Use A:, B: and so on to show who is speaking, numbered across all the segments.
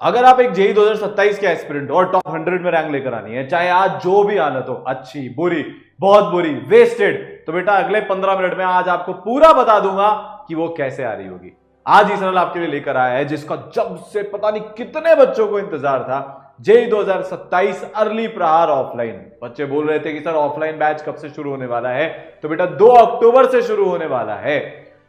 A: अगर आप एक जेई 2027 के एस्पिरेंट और टॉप 100 में रैंक लेकर आनी है, चाहे आज जो भी हालत हो, अच्छी बुरी बहुत बुरी वेस्टेड, तो बेटा अगले 15 मिनट में आज आपको पूरा बता दूंगा कि वो कैसे आ रही होगी। आज इसराइल आपके लिए लेकर आया है जिसका जब से पता नहीं कितने बच्चों को इंतजार था, जेई 2027 अर्ली प्रहार ऑफलाइन। बच्चे बोल रहे थे कि सर ऑफलाइन बैच कब से शुरू होने वाला है, तो बेटा 2 अक्टूबर से शुरू होने वाला है,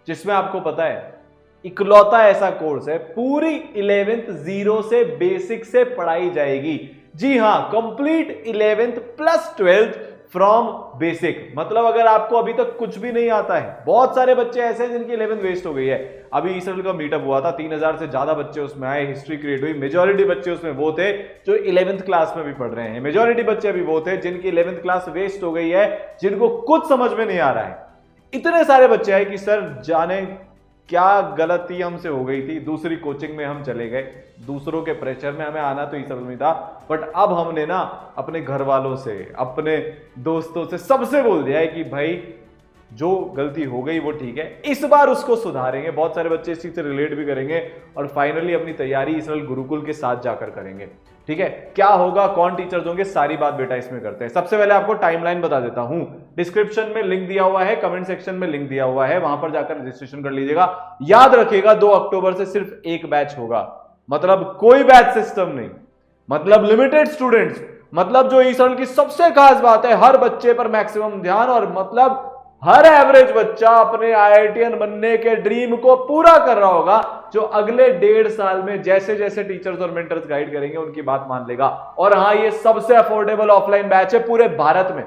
A: जिसमें आपको पता है इकलौता ऐसा कोर्स है पूरी 11th जीरो से बेसिक से पढ़ाई जाएगी। जी हां, complete 11th plus 12th from basic. मतलब अगर आपको अभी तक कुछ भी नहीं आता है, बहुत सारे बच्चे ऐसे हैं जिनकी 11th वेस्ट हो गई है। अभी इसराइल का मीटअप हुआ था, 3000 से ज्यादा बच्चे उसमें आए, हिस्ट्री क्रिएट हुई। मेजॉरिटी बच्चे उसमें वो थे जो 11th क्लास में भी पढ़ रहे हैं, मेजॉरिटी बच्चे अभी वो थे जिनकी 11th क्लास वेस्ट हो गई है, जिनको कुछ समझ में नहीं आ रहा है। इतने सारे बच्चे आए कि सर जाने क्या गलती हमसे हो गई थी, दूसरी कोचिंग में हम चले गए, दूसरों के प्रेशर में हमें आना तो इस समझ में था, बट अब हमने ना अपने घर वालों से, अपने दोस्तों से, सबसे बोल दिया है कि भाई जो गलती हो गई वो ठीक है, इस बार उसको सुधारेंगे। बहुत सारे बच्चे इस चीज से रिलेट भी करेंगे और फाइनली अपनी तैयारी इसराइल गुरुकुल के साथ जाकर करेंगे। ठीक है, क्या होगा, कौन टीचर्स होंगे, सारी बात बेटा इसमें करते हैं। सबसे पहले आपको टाइमलाइन बता देता हूं, डिस्क्रिप्शन में लिंक दिया हुआ है, कमेंट सेक्शन में लिंक दिया हुआ है, वहां पर जाकर रजिस्ट्रेशन कर लीजिएगा। याद रखिएगा 2 अक्टूबर से सिर्फ एक बैच होगा, मतलब कोई बैच सिस्टम नहीं, मतलब लिमिटेड स्टूडेंट्स। मतलब जो इसराइल की सबसे खास बात है, हर बच्चे पर मैक्सिमम ध्यान, और मतलब हर एवरेज बच्चा अपने आईआईटीएन बनने के ड्रीम को पूरा कर रहा होगा, जो अगले 1.5 साल में जैसे जैसे टीचर्स और मेंटर्स गाइड करेंगे उनकी बात मान लेगा। और हाँ, ये सबसे अफोर्डेबल ऑफलाइन बैच है पूरे भारत में।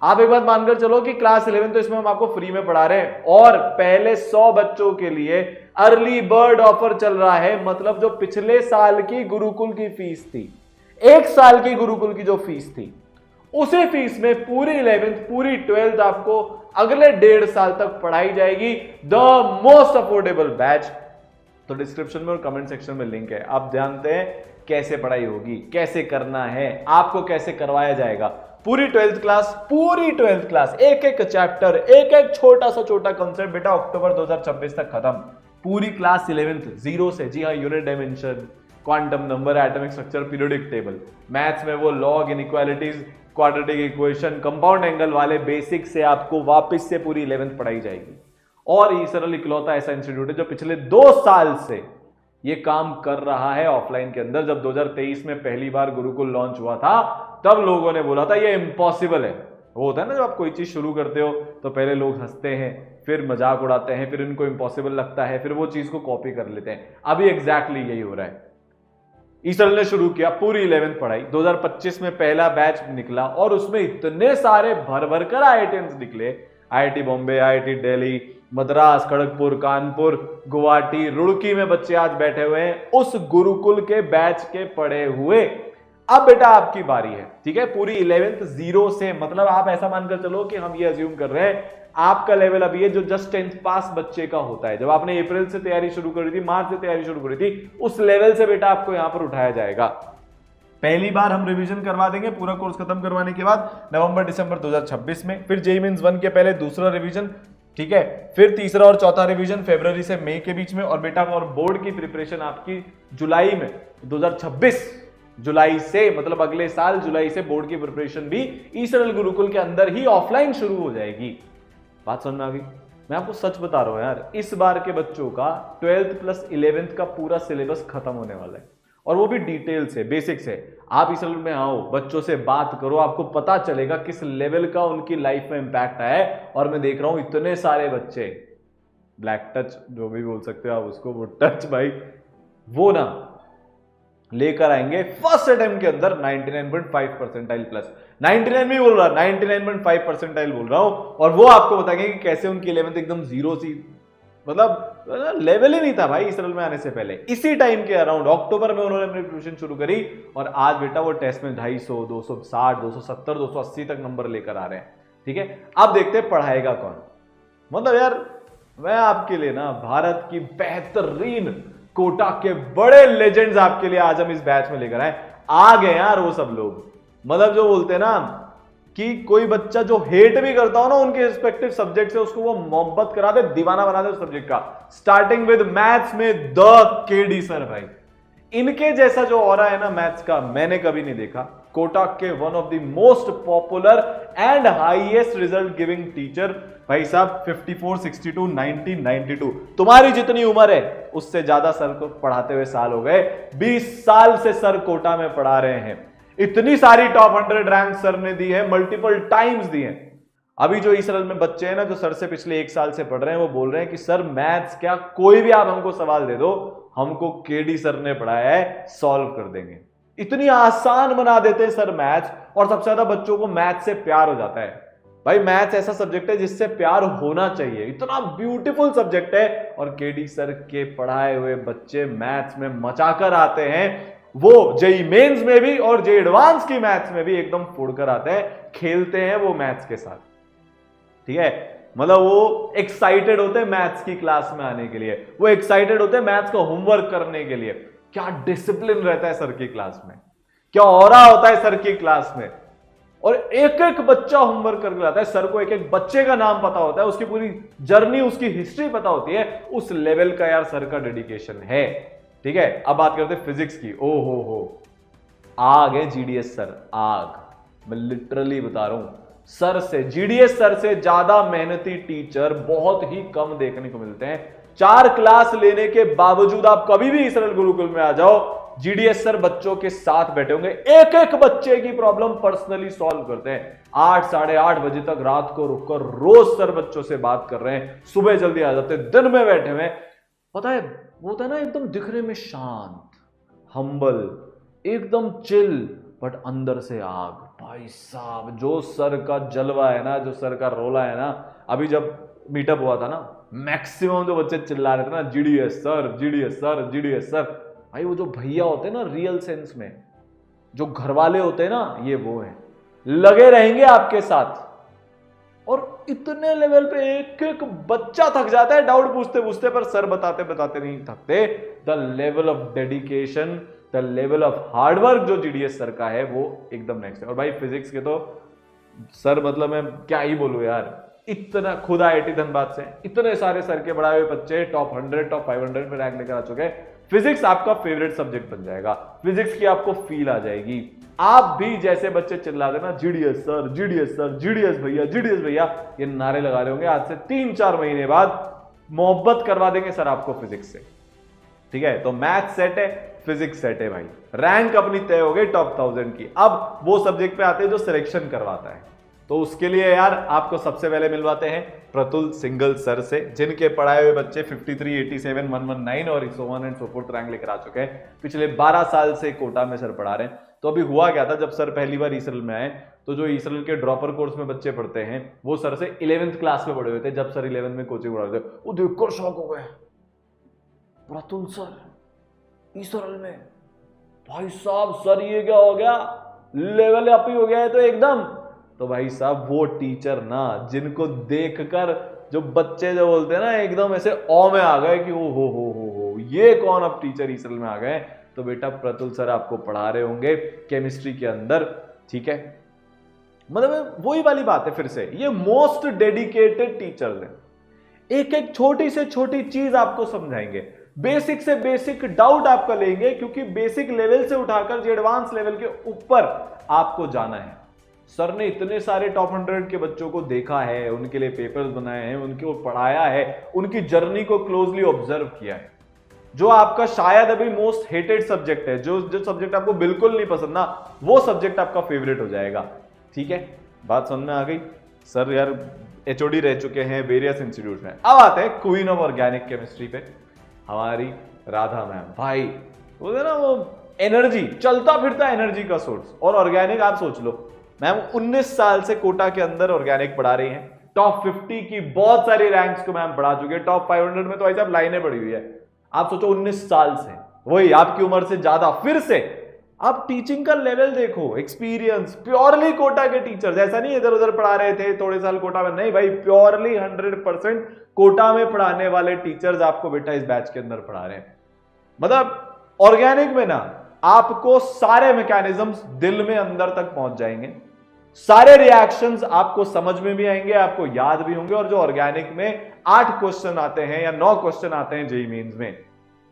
A: आप एक बात मानकर चलो कि क्लास 11 तो इसमें हम आपको फ्री में पढ़ा रहे हैं, और पहले 100 बच्चों के लिए अर्ली बर्ड ऑफर चल रहा है। मतलब जो पिछले साल की गुरुकुल की फीस थी, 1 साल की गुरुकुल की जो फीस थी, उसी फीस में पूरी 11th पूरी 12th आपको अगले 1.5 साल तक पढ़ाई जाएगी। The most affordable batch. तो डिस्क्रिप्शन में और कमेंट सेक्शन में लिंक है, आप जानते हैं कैसे पढ़ाई होगी, कैसे करना है, आपको कैसे करवाया जाएगा। पूरी 12th क्लास एक एक चैप्टर, एक एक छोटा सा छोटा कॉन्सेप्ट बेटा अक्टूबर 2026 तक खत्म। पूरी क्लास 11th जीरो से, जी हाँ, unit dimension, quantum number, atomic structure, periodic table, maths में वो log, inequalities, quadratic equation, compound angle वाले बेसिक से आपको वापस से पूरी 11th पढ़ाई जाएगी। और इसराइल इकलौता ऐसा इंस्टीट्यूट है जो पिछले 2 साल से ये काम कर रहा है ऑफलाइन के अंदर। जब 2023 में पहली बार गुरुकुल लॉन्च हुआ था, तब लोगों ने बोला था ये इम्पॉसिबल है। वो होता है ना, जब आप कोई चीज शुरू करते हो तो पहले लोग हंसते हैं, फिर मजाक उड़ाते हैं, फिर इनको इम्पॉसिबल लगता है, फिर वो चीज को कॉपी कर लेते हैं। अभी एग्जैक्टली यही हो रहा है। इसराइल ने शुरू किया पूरी 11th पढ़ाई, 2025 में पहला बैच निकला, और उसमें इतने सारे भर भर कर आईआईटीएंस निकले। आईआईटी बॉम्बे, आईआईटी दिल्ली, मद्रास, खड़गपुर, कानपुर, गुवाहाटी, रुड़की में बच्चे आज बैठे हुए हैं उस गुरुकुल के बैच के पढ़े हुए। अब बेटा आपकी बारी है, ठीक है, पूरी 11th जीरो से। मतलब आप ऐसा मानकर चलो कि हम ये अज्यूम कर रहे हैं आपका लेवल अभी है जो जस्ट 10th पास बच्चे का होता है। जब आपने अप्रैल से तैयारी शुरू करी थी, मार्च से तैयारी शुरू करी थी, उस लेवल से बेटा आपको यहां पर उठाया जाएगा। पहली बार हम रिवीजन करवा देंगे पूरा कोर्स खत्म करवाने के बाद नवंबर दिसंबर 2026 में, फिर जेईई मेंस 1 के पहले दूसरा रिवीजन, ठीक है, फिर तीसरा और चौथा रिवीजन फरवरी से मई के बीच में, और बेटा और बोर्ड की प्रिपरेशन आपकी जुलाई में 2026 जुलाई से, मतलब अगले साल जुलाई से बोर्ड की प्रिपरेशन भी इसराइल गुरुकुल के अंदर ही ऑफलाइन शुरू हो जाएगी। बात समझ में आ गई? मैं आपको सच बता रहा हूं यार, इस बार के बच्चों का 12th प्लस 11th का पूरा सिलेबस खत्म होने वाला है, और वो भी डिटेल से, बेसिक से। आप इसराइल में आओ, बच्चों से बात करो, आपको पता चलेगा किस लेवल का उनकी लाइफ में इंपैक्ट आया है। और मैं देख रहा हूं इतने सारे बच्चे, ब्लैक टच जो भी बोल सकते हो आप उसको, वो टच भाई, वो ना लेकर आएंगे फर्स्ट अटेम्प्ट के अंदर 99.5 परसेंटाइल प्लस, 99 नहीं बोल रहा, 99.5 परसेंटाइल बोल रहा हूं। और वो आपको बताएंगे कि कैसे उनकी 11th एकदम जीरो सी, मतलब लेवल ही नहीं था भाई इसराइल में आने से पहले। इसी टाइम के अराउंड अक्टूबर में उन्होंने अपनी प्रिपरेशन शुरू करी, और आज बेटा वो टेस्ट में 250, 260, 270, 280 तक नंबर लेकर आ रहे हैं। ठीक है, अब देखते हैं पढ़ाएगा कौन। मतलब यार मैं आपके लिए ना भारत की बेहतरीन कोटा के बड़े लेजेंड्स आपके लिए आज हम इस बैच में लेकर आए। आ गए यार वो सब लोग, मतलब जो बोलते हैं ना कि कोई बच्चा जो हेट भी करता हो ना उनके रिस्पेक्टिव सब्जेक्ट से, उसको वो मोहब्बत करा दे, दीवाना बना दे उस सब्जेक्ट का। स्टार्टिंग विद मैथ्स में द केडी सर भाई, इनके जैसा जो ऑरा है ना मैथ्स का मैंने कभी नहीं देखा। कोटा के one of the most popular and highest result giving teacher भाई साहब 54, 62, 90, 92। तुम्हारी जितनी उम्र है उससे ज्यादा सर को पढ़ाते हुए साल हो गए। 20 साल से सर कोटा में पढ़ा रहे हैं। इतनी सारी टॉप 100 रैंक सर ने दी है, मल्टीपल टाइम्स दी है। अभी जो इसरल में बच्चे हैं ना जो सर से पिछले 1 साल से पढ़ रहे हैं वो बोल रहे हैं कि सर मैथ्स क्या कोई भी आप हमको सवाल दे दो, हमको केडी सर ने पढ़ाया है, सॉल्व कर देंगे। इतनी आसान बना देते हैं सर मैथ्स, और सबसे ज्यादा बच्चों को मैथ्स से प्यार हो जाता है। भाई मैथ्स ऐसा सब्जेक्ट है जिससे प्यार होना चाहिए, इतना ब्यूटीफुल सब्जेक्ट है। और केडी सर के पढ़ाए हुए बच्चे मैथ्स में मचाकर आते हैं, वो जेई मेंस में भी और जेई एडवांस की मैथ्स में भी एकदम फोड़कर आते हैं, खेलते हैं वो मैथ्स के साथ। ठीक है, मतलब वो एक्साइटेड होते हैं मैथ्स की क्लास में आने के लिए, वो एक्साइटेड होते हैं मैथ्स का होमवर्क करने के लिए। क्या डिसिप्लिन रहता है सर की क्लास में, क्या ऑरा होता है सर की क्लास में। और एक एक बच्चा होमवर्क करके लाता है, सर को एक एक बच्चे का नाम पता होता है, उसकी पूरी जर्नी उसकी हिस्ट्री पता होती है। उस लेवल का यार सर का डेडिकेशन है। ठीक है, अब बात करते हैं फिजिक्स की। ओ हो आग है जीडीएस सर, आग। मैं लिटरली बता रहा हूं, सर से जीडीएस सर से ज्यादा मेहनती टीचर बहुत ही कम देखने को मिलते हैं। 4 क्लास लेने के बावजूद आप कभी भी इसरल गुरुकुल में आ जाओ, जीडीएस सर बच्चों के साथ बैठे होंगे, एक एक बच्चे की प्रॉब्लम पर्सनली सॉल्व करते हैं। 8, 8:30 बजे तक रात को रुककर रोज सर बच्चों से बात कर रहे हैं, सुबह जल्दी आ जाते हैं, दिन में बैठे हुए। पता है वो होता है ना एकदम दिखने में शांत, हम्बल, एकदम चिल, बट अंदर से आग। भाई साहब जो सर का जलवा है ना, जो सर का रोला है ना, अभी जब मीटअप हुआ था ना, मैक्सिमम जो बच्चे चिल्ला रहे थे ना, GDS sir, GDS sir, GDS sir. भाई वो जो भैया होते हैं ना रियल सेंस में, जो घर वाले होते हैं ना, ये वो है, लगे रहेंगे आपके साथ। और इतने लेवल पे एक एक बच्चा थक जाता है डाउट पूछते पूछते, पर सर बताते बताते नहीं थकते। The level of dedication, the level of hard work जो जीडीएस सर का है वो एकदम नेक्स्ट है। और भाई फिजिक्स के तो सर मतलब मैं क्या ही बोलूं यार, इतना खुद आईआईटी धनबाद से इतने सारे सर के बढ़ाए हुए बच्चे टॉप 100 टॉप 500 में रैंक लेकर आ चुके हैं। फिजिक्स आपका फेवरेट सब्जेक्ट बन जाएगा, फिजिक्स की आपको फील आ जाएगी। आप भी जैसे बच्चे चिल्लाते ना GDS sir, GDS sir, GDS भैया, जीडीएस भैया, ये नारे लगा रहे होंगे, आज से 3-4 महीने बाद मोहब्बत करवा देंगे सर आपको फिजिक्स से। ठीक है, तो मैथ सेट है, फिजिक्स सेट है भाई, रैंक अपनी तय हो गई टॉप 1000 की। अब वो सब्जेक्ट पे आते हैं जो सिलेक्शन करवाता है, तो उसके लिए यार आपको सबसे पहले मिलवाते हैं प्रतुल सिंगल सर से, जिनके पढ़ाए हुए बच्चे 53, 87, 119 और so on and so forth rank लेकर आ चुके हैं। पिछले 12 साल से कोटा में सर पढ़ा रहे हैं। तो अभी हुआ क्या था, जब सर पहली बार इसरल में आए, तो जो इसरल के ड्रॉपर कोर्स में बच्चे पढ़ते हैं वो सर से 11th क्लास में पढ़े हुए थे। जब सर 11th में कोचिंग पढ़ा रहे थे, वो देखकर शौक हो गए, प्रतुल सर इसरल में, भाई साहब सर ये क्या हो गया, लेवल अप ही हो गया है तो एकदम। तो भाई साहब वो टीचर ना, जिनको देखकर जो बच्चे जो बोलते हैं ना एकदम ऐसे ऑ में आ गए कि ओ हो ये कौन अब टीचर इसरल में आ गए, तो बेटा प्रतुल सर आपको पढ़ा रहे होंगे केमिस्ट्री के अंदर। ठीक है, मतलब वही वाली बात है, फिर से ये मोस्ट डेडिकेटेड टीचर्स हैं। एक एक छोटी से छोटी चीज आपको समझाएंगे, बेसिक से बेसिक डाउट आपका लेंगे, क्योंकि बेसिक लेवल से उठाकर जो एडवांस लेवल के ऊपर आपको जाना है। सर ने इतने सारे टॉप 100 के बच्चों को देखा है, उनके लिए पेपर्स बनाए हैं, उनको पढ़ाया है, उनकी जर्नी को क्लोजली ऑब्जर्व किया है। जो आपका शायद अभी मोस्ट हेटेड सब्जेक्ट है, जो सब्जेक्ट आपको बिल्कुल नहीं पसंद ना, वो सब्जेक्ट आपका फेवरेट हो जाएगा। ठीक है, बात समझ में आ गई। सर यार एचओडी रह चुके हैं वेरियस इंस्टीट्यूट में। अब आते हैं क्वीन ऑफ ऑर्गेनिक केमिस्ट्री पे, हमारी राधा मैम। भाई बोलते ना वो एनर्जी, चलता फिरता एनर्जी का सोर्स। और ऑर्गेनिक आप सोच लो, मैम 19 साल से कोटा के अंदर ऑर्गेनिक पढ़ा रही हैं, टॉप 50 की बहुत सारी रैंक्स को मैम पढ़ा चुके हैं, टॉप 500 में तो ऐसा लाइनें पड़ी हुई है। आप सोचो 19 साल से, वही आपकी उम्र से ज्यादा। फिर से आप टीचिंग का लेवल देखो, एक्सपीरियंस, प्योरली कोटा के टीचर्स, ऐसा नहीं इधर उधर पढ़ा रहे थे थोड़े साल कोटा में, नहीं भाई, प्योरली 100% कोटा में पढ़ाने वाले टीचर्स आपको बेटा इस बैच के अंदर पढ़ा रहे हैं। मतलब ऑर्गेनिक में ना आपको सारे मैकेनिज्म्स दिल में अंदर तक पहुंच जाएंगे, सारे रिएक्शंस आपको समझ में भी आएंगे, आपको याद भी होंगे। और जो ऑर्गेनिक में 8 क्वेश्चन आते हैं या 9 क्वेश्चन आते हैं जेईई मेंस में,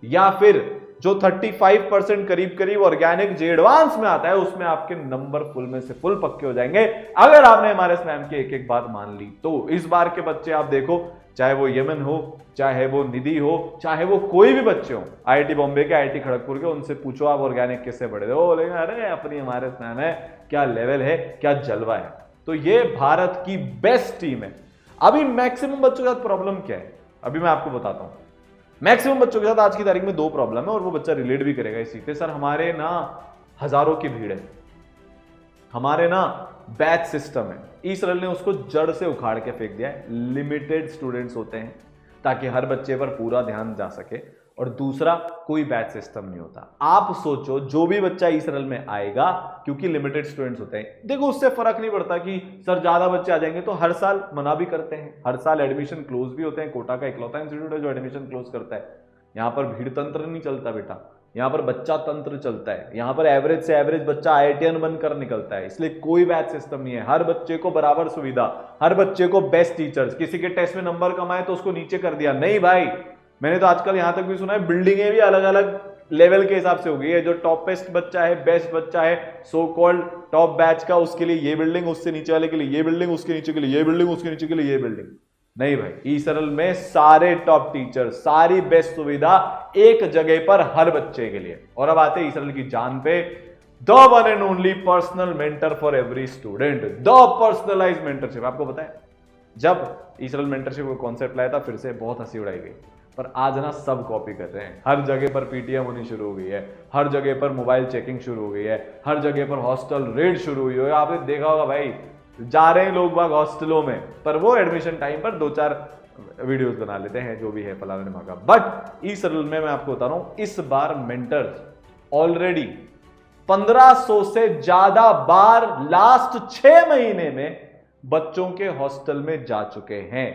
A: या फिर जो 35% करीब करीब ऑर्गेनिक जे एडवांस में आता है, उसमें आपके नंबर फुल में से फुल पक्के हो जाएंगे अगर आपने हमारे मैम की एक एक बात मान ली तो। इस बार के बच्चे आप देखो, चाहे वो यमन हो, चाहे वो निधि हो, चाहे वो कोई भी बच्चे हो, आईआईटी बॉम्बे के, आईआईटी खड़गपुर के, उनसे पूछो आप ऑर्गेनिक किससे पढ़े थे, वो बोलेंगे अरे अपनी हमारे मैम है, क्या लेवल है, क्या जलवा है। तो ये भारत की बेस्ट टीम है। अभी मैक्सिमम बच्चों के साथ प्रॉब्लम क्या है, अभी मैं आपको बताता हूं। मैक्सिमम बच्चों के साथ आज की तारीख में 2 प्रॉब्लम है और वो बच्चा रिलेट भी करेगा इसी पे। सर हमारे ना हजारों की भीड़ है, हमारे ना बैच सिस्टम है, ईसरल ने उसको जड़ से उखाड़ के फेंक दिया है। लिमिटेड स्टूडेंट्स होते हैं ताकि हर बच्चे पर पूरा ध्यान जा सके, और दूसरा कोई बैच सिस्टम नहीं होता। आप सोचो जो भी बच्चा ईसरल में आएगा, क्योंकि लिमिटेड स्टूडेंट्स होते हैं, देखो उससे फर्क नहीं पड़ता कि सर ज्यादा बच्चे आ जाएंगे, तो हर साल मना भी करते हैं, हर साल एडमिशन क्लोज भी होते हैं। कोटा का इकलौता इंस्टीट्यूट है जो एडमिशन क्लोज करता है। यहाँ पर भीड़ तंत्र नहीं चलता बेटा, यहाँ पर बच्चा तंत्र चलता है। यहाँ पर एवरेज से एवरेज बच्चा आईआईटीएन बनकर निकलता है, इसलिए कोई बैच सिस्टम नहीं है। हर बच्चे को बराबर सुविधा, हर बच्चे को बेस्ट टीचर्स। किसी के टेस्ट में नंबर कम आए तो उसको नीचे कर दिया, नहीं भाई। मैंने तो आजकल यहां तक भी सुना है बिल्डिंगें भी अलग अलग लेवल के हिसाब से हो गई है। जो टॉपेस्ट बच्चा है, बेस्ट बच्चा है, सो कॉल्ड टॉप बैच का, उसके लिए ये बिल्डिंग, उससे नीचे वाले के लिए ये बिल्डिंग, उसके नीचे के लिए ये बिल्डिंग, उसके नीचे के लिए ये बिल्डिंग। नहीं भाई, ईसरल में सारे टॉप टीचर, सारी बेस्ट सुविधा एक जगह पर हर बच्चे के लिए। और अब आते हैं ईसरल की जान पे, the one and only personal mentor for every student, the personalised mentorship. आपको पता है जब ईसरल मेंटरशिप का कॉन्सेप्ट लाया था, फिर से बहुत हंसी उड़ाई गई, पर आज ना सब कॉपी कर रहे हैं। हर जगह पर पीटीएम होनी शुरू हो गई है, हर जगह पर मोबाइल चेकिंग शुरू हो गई है, हर जगह पर हॉस्टल रेड शुरू हुई है। आपने देखा होगा भाई, जा रहे हैं लोग बाग हॉस्टलों में, पर वो एडमिशन टाइम पर 2-4 वीडियोस बना लेते हैं, जो भी है फलाने ढिमाका। बट ईसरल में मैं आपको बता रहा हूं, इस बार मेंटर्स ऑलरेडी 1500 से ज्यादा बार लास्ट 6 महीने में बच्चों के हॉस्टल में जा चुके हैं।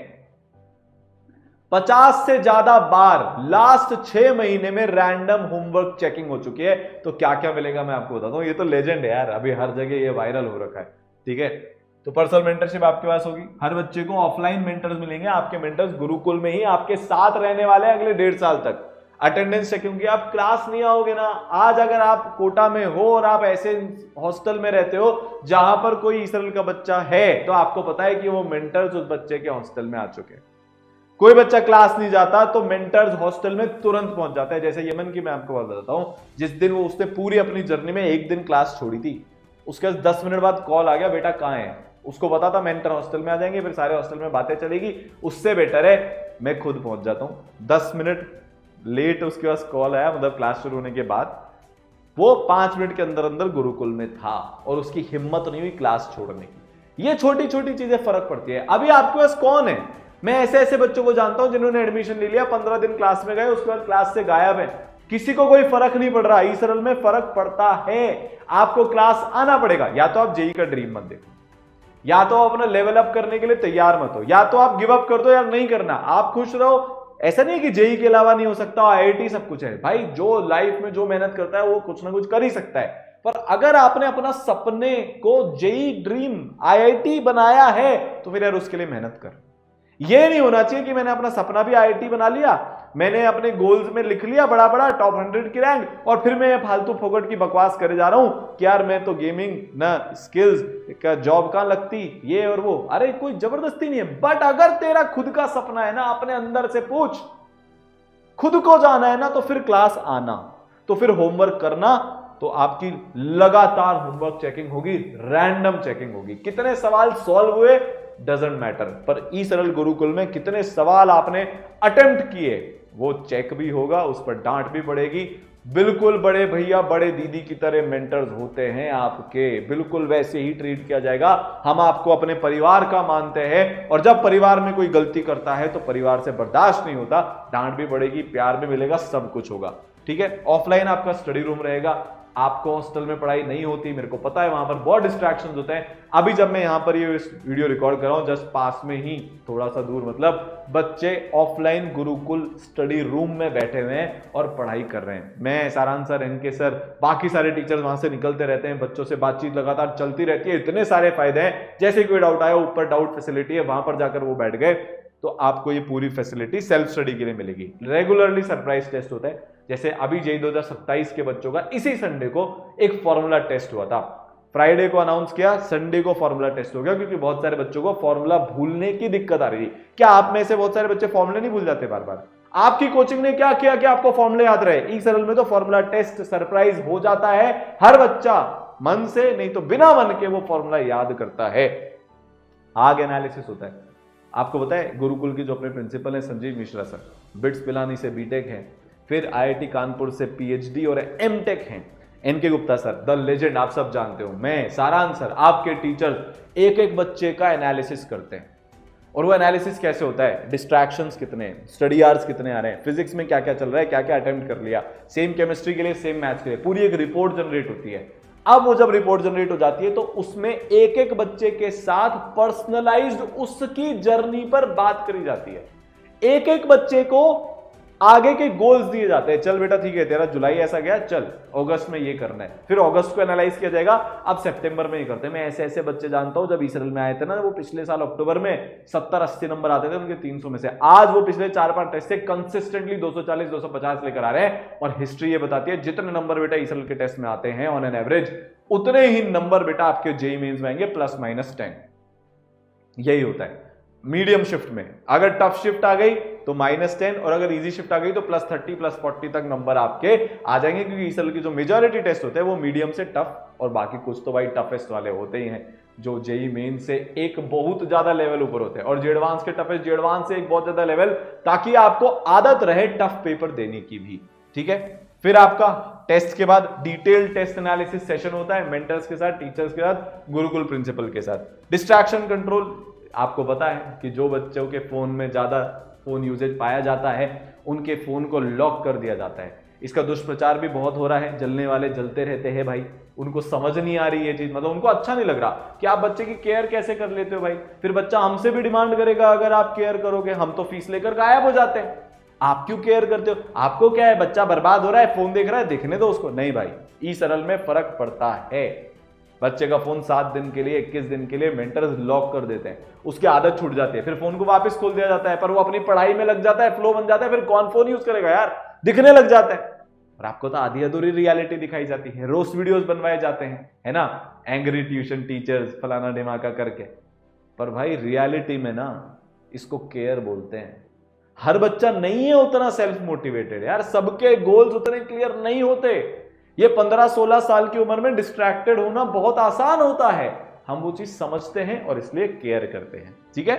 A: 50 से ज्यादा बार लास्ट 6 महीने में रैंडम होमवर्क चेकिंग हो चुकी है। तो क्या क्या मिलेगा मैं आपको बताता हूं, ये तो लेजेंड है यार, अभी हर जगह ये वायरल हो रखा है। ठीक है, तो पर्सनल मेंटरशिप आपके पास होगी, हर बच्चे को ऑफलाइन मेंटर्स मिलेंगे। आपके मेंटर्स गुरुकुल में ही आपके साथ रहने वाले हैं अगले 1.5 साल तक। अटेंडेंस चेकिंग की, आप क्लास नहीं आओगे ना, आज अगर आप कोटा में हो और आप ऐसे हॉस्टल में रहते हो जहां पर कोई ईसरल का बच्चा है, तो आपको पता है कि वो मेंटर्स उस बच्चे के हॉस्टल में आ चुके हैं। कोई बच्चा क्लास नहीं जाता तो मेंटर्स हॉस्टल में तुरंत पहुंच जाता है। जैसे यमन की मैं आपको बात बताता हूं, जिस दिन वो उसने पूरी अपनी जर्नी में एक दिन क्लास छोड़ी थी, उसके 10 मिनट बाद कॉल आ गया, बेटा कहां है। उसको पता था मेंटर हॉस्टल में आ जाएंगे, फिर सारे हॉस्टल में बातें चलेगी, उससे बेटर है मैं खुद पहुंच जाता हूं। 10 मिनट लेट उसके पास कॉल आया, मतलब क्लास शुरू होने के बाद, वो 5 मिनट के अंदर अंदर गुरुकुल में था और उसकी हिम्मत नहीं हुई क्लास छोड़ने की। ये छोटी छोटी चीजें फर्क पड़ती है। अभी आपके पास कौन है, मैं ऐसे ऐसे बच्चों को जानता हूं जिन्होंने एडमिशन ले लिया, 15 दिन क्लास में गए, उसके बाद क्लास से गायब है, किसी को कोई फर्क नहीं पड़ रहा। ईसरल में फर्क पड़ता है, आपको क्लास आना पड़ेगा। या तो आप जेई का ड्रीम मत देखो, या तो अपना लेवल अप करने के लिए तैयार मत हो, या तो आप गिव अप कर दो यार, नहीं करना, आप खुश रहो। ऐसा नहीं कि जेई के अलावा नहीं हो सकता, आईआईटी सब कुछ है भाई। जो लाइफ में जो मेहनत करता है वो कुछ ना कुछ कर ही सकता है। पर अगर आपने अपना सपने को जेई ड्रीम आईआईटी बनाया है तो फिर यार उसके लिए मेहनत कर। ये नहीं होना चाहिए कि मैंने अपना सपना भी आईआईटी बना लिया, मैंने अपने गोल्स में लिख लिया बड़ा बड़ा टॉप 100 की रैंक, और फिर मैं फालतू फोकट की बकवास करे जा रहा हूं कि यार मैं तो गेमिंग ना स्किल्स का जॉब कहां लगती, ये और वो। अरे कोई जबरदस्ती नहीं है, बट अगर तेरा खुद का सपना है ना, अपने अंदर से पूछ, खुद को जाना है ना, तो फिर क्लास आना, तो फिर होमवर्क करना, तो आपकी लगातार होमवर्क चेकिंग होगी, रैंडम चेकिंग होगी। कितने सवाल सॉल्व हुए डजंट मैटर, पर ईसरल गुरुकुल में कितने सवाल आपने अटेम्प्ट किए वो चेक भी होगा, उस पर डांट भी पड़ेगी। बिल्कुल बड़े भैया बड़े दीदी की तरह मेंटर्स होते हैं आपके, बिल्कुल वैसे ही ट्रीट किया जाएगा। हम आपको अपने परिवार का मानते हैं, और जब परिवार में कोई गलती करता है तो परिवार से बर्दाश्त नहीं होता, डांट भी पड़ेगी, प्यार भी मिलेगा, सब कुछ होगा। ठीक है, ऑफलाइन आपका स्टडी रूम रहेगा, आपको हॉस्टल में पढ़ाई नहीं होती, मेरे को पता है, वहां पर बहुत डिस्ट्रैक्शंस होते हैं। अभी जब मैं यहां पर ये वीडियो रिकॉर्ड कर रहा हूं, जस्ट पास में ही थोड़ा सा दूर, मतलब बच्चे ऑफलाइन गुरुकुल स्टडी रूम में बैठे हुए हैं और पढ़ाई कर रहे हैं। मैं, सारांश सर, एनके सर, बाकी सारे टीचर्स वहां से निकलते रहते हैं, बच्चों से बातचीत लगातार चलती रहती है, इतने सारे फायदे हैं। जैसे कोई डाउट आया, ऊपर डाउट फैसिलिटी है, वहां पर जाकर वो बैठ गए तो आपको ये पूरी फैसिलिटी सेल्फ स्टडी के लिए मिलेगी। रेगुलरली सरप्राइज टेस्ट होता है, जैसे अभी जेईई 2027 के बच्चों का इसी संडे को एक फॉर्मूला टेस्ट हुआ था। फ्राइडे को अनाउंस किया, संडे को फॉर्मूला टेस्ट हो गया, क्योंकि बहुत सारे बच्चों को फॉर्मूला भूलने की दिक्कत आ रही थी। क्या आप में से बहुत सारे बच्चे फॉर्मूले नहीं भूल जाते बार बार? आपकी कोचिंग ने क्या किया कि आपको फॉर्मूले याद रहे? ई सरल में तो फॉर्मूला टेस्ट सरप्राइज हो जाता है, हर बच्चा मन से नहीं तो बिना मन के वो फॉर्मूला याद करता है। आग एनालिसिस होता है। आपको पता है गुरुकुल की जो अपने प्रिंसिपल है संजीव मिश्रा सर, बिट्स पिलानी से बीटेक है, फिर आईआईटी कानपुर से पीएचडी और एमटेक हैं। NK Gupta sir the legend, आप सब जानते हो। मैं सारांश सर, आपके टीचर्स एक एक बच्चे का एनालिसिस करते हैं। और वो एनालिसिस कैसे होता है? डिस्ट्रैक्शंस कितने हैं, स्टडी आवर्स कितने आ रहे हैं, फिजिक्स में क्या क्या चल रहा है, क्या क्या अटेम्प्ट कर लिया, सेम केमिस्ट्री के लिए सेम मैथ्स के लिए, पूरी एक रिपोर्ट जनरेट होती है। अब वो जब रिपोर्ट जनरेट हो जाती है तो उसमें एक एक बच्चे के साथ पर्सनलाइज्ड उसकी जर्नी पर बात करी जाती है। एक एक बच्चे को आगे के गोल्स दिए जाते हैं। चल बेटा ठीक है, तेरा जुलाई ऐसा गया, चल अगस्त में ये करना है, फिर अगस्त को एनालाइज किया जाएगा, अब सितंबर में ये करते हैं। मैं ऐसे ऐसे बच्चे जानता हूं, जब ई सरल में आए थे ना, वो पिछले साल अक्टूबर में 70-80 नंबर आते थे उनके 300 में से, आज वो पिछले 4-5 टेस्ट से कंसिस्टेंटली 240-250 लेकर आ रहे हैं। और हिस्ट्री ये बताती है जितने नंबर बेटा ई सरल के टेस्ट में आते हैं ऑन एन एवरेज, उतने ही नंबर बेटा आपके जेईई मेंस में आएंगे +-10। यही होता है मीडियम शिफ्ट में। अगर टफ शिफ्ट आ गई तो -10, और अगर इजी शिफ्ट आ गई तो +30 +40 तक नंबर आपके आ जाएंगे, क्योंकि इस साल की जो मेजॉरिटी टेस्ट होते हैं वो मीडियम से टफ, और बाकी कुछ तो भाई टफेस्ट वाले होते ही हैं, जो जेईई मेन से एक बहुत ज्यादा लेवल ऊपर होते हैं, और जेडवांस के टफेस्ट जेडवांस से एक बहुत ज्यादा लेवल, ताकि आपको आदत रहे टफ पेपर देने की भी। ठीक है, फिर आपका टेस्ट के बाद डिटेल टेस्ट एनालिसिस सेशन होता है मेंटर्स के साथ, टीचर्स के साथ, गुरुकुल प्रिंसिपल के साथ। डिस्ट्रैक्शन कंट्रोल, आपको पता है कि जो बच्चों के फोन में ज्यादा फोन यूजेज पाया जाता है उनके फोन को लॉक कर दिया जाता है। इसका दुष्प्रचार भी बहुत हो रहा है, जलने वाले जलते रहते हैं भाई, उनको समझ नहीं आ रही ये चीज, मतलब उनको अच्छा नहीं लग रहा कि आप बच्चे की केयर कैसे कर लेते हो भाई। फिर बच्चा हमसे भी डिमांड करेगा अगर आप केयर करोगे, हम तो फीस लेकर गायब हो जाते हैं, आप क्यों केयर करते हो? आपको क्या है, बच्चा बर्बाद हो रहा है, फोन देख रहा है, देखने दो उसको। नहीं भाई, ई सरल में फर्क पड़ता है। बच्चे का फोन 7 दिन के लिए 21 दिन के लिए मेंटर्स लॉक कर देते हैं, उसकी आदत छूट जाती है, फिर फोन को वापस खोल दिया जाता है, पर वो अपनी पढ़ाई में लग जाता है, फ्लो बन जाता है, फिर कौन फोन यूज करेगा यार, दिखने लग जाता है। और आपको तो आधी अधूरी रियलिटी दिखाई जाती है, रोस्ट वीडियोस बनवाए जाते हैं, है ना, एंग्री ट्यूशन टीचर्स फलाना ढिमाका करके। पर भाई रियलिटी में ना इसको केयर बोलते हैं। हर बच्चा नहीं है उतना सेल्फ मोटिवेटेड यार, सबके गोल्स उतने क्लियर नहीं होते। ये 15-16 साल की उम्र में डिस्ट्रैक्टेड होना बहुत आसान होता है, हम वो चीज समझते हैं और इसलिए केयर करते हैं। ठीक है,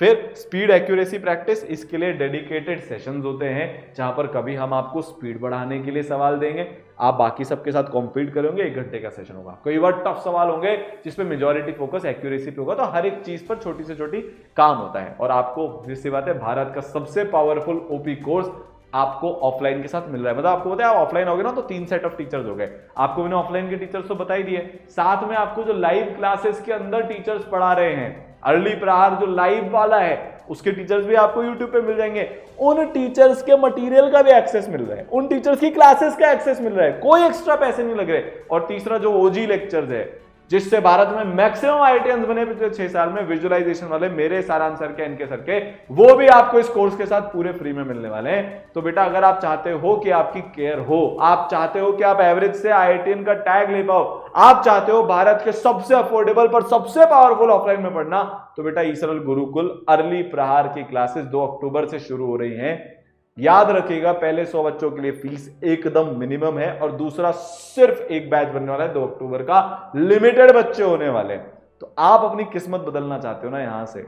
A: फिर स्पीड एक्यूरेसी प्रैक्टिस, इसके लिए डेडिकेटेड सेशंस होते हैं, जहां पर कभी हम आपको स्पीड बढ़ाने के लिए सवाल देंगे, आप बाकी सबके साथ कॉम्पीट करोगे, 1 घंटे का सेशन होगा। कई बार टफ सवाल होंगे जिसपे मेजॉरिटी फोकस एक्यूरेसी पे होगा, तो हर एक चीज पर छोटी से छोटी काम होता है। और आपको जिससे बात है, भारत का सबसे पावरफुल ओपी कोर्स आपको ऑफलाइन के साथ मिल रहा है। मतलब आपको पता है, आप ऑफलाइन हो गए ना तो 3 सेट ऑफ टीचर्स हो गए, आपको मैंने ऑफलाइन के टीचर्स तो बता ही दिए, साथ में आपको जो लाइव क्लासेस के अंदर टीचर्स पढ़ा रहे हैं, अर्ली प्रहार जो लाइव वाला है उसके टीचर्स भी आपको YouTube पे मिल जाएंगे, उन टीचर्स के मटेरियल का भी एक्सेस मिल रहा है, उन टीचर्स की क्लासेस का एक्सेस मिल रहा है, कोई एक्स्ट्रा पैसे नहीं लग रहे। और तीसरा जो ओजी लेक्चर्स है, जिससे भारत में मैक्सिमम आईआईटीएंस बने पिछले 6 साल में, विजुअलाइजेशन वाले मेरे सारांश सर के, इनके सर के, वो भी आपको इस कोर्स के साथ पूरे फ्री में मिलने वाले हैं। तो बेटा अगर आप चाहते हो कि आपकी केयर हो, आप चाहते हो कि आप एवरेज से आईआईटीएन का टैग ले पाओ, आप चाहते हो भारत के सबसे अफोर्डेबल पर सबसे पावरफुल ऑफलाइन में पढ़ना, तो बेटा ई सरल गुरुकुल अर्ली प्रहार की क्लासेस 2 अक्टूबर से शुरू हो रही हैं। याद रखिएगा, पहले 100 बच्चों के लिए फीस एकदम मिनिमम है, और दूसरा सिर्फ एक बैच बनने वाला है 2 अक्टूबर का, लिमिटेड बच्चे होने वाले हैं। तो आप अपनी किस्मत बदलना चाहते हो ना यहां से,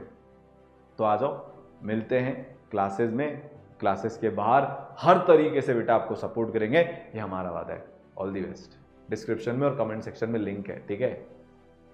A: तो आ जाओ, मिलते हैं क्लासेस में, क्लासेस के बाहर हर तरीके से बेटा आपको सपोर्ट करेंगे, ये हमारा वादा है। All the best. डिस्क्रिप्शन में और कमेंट सेक्शन में लिंक है, ठीक है।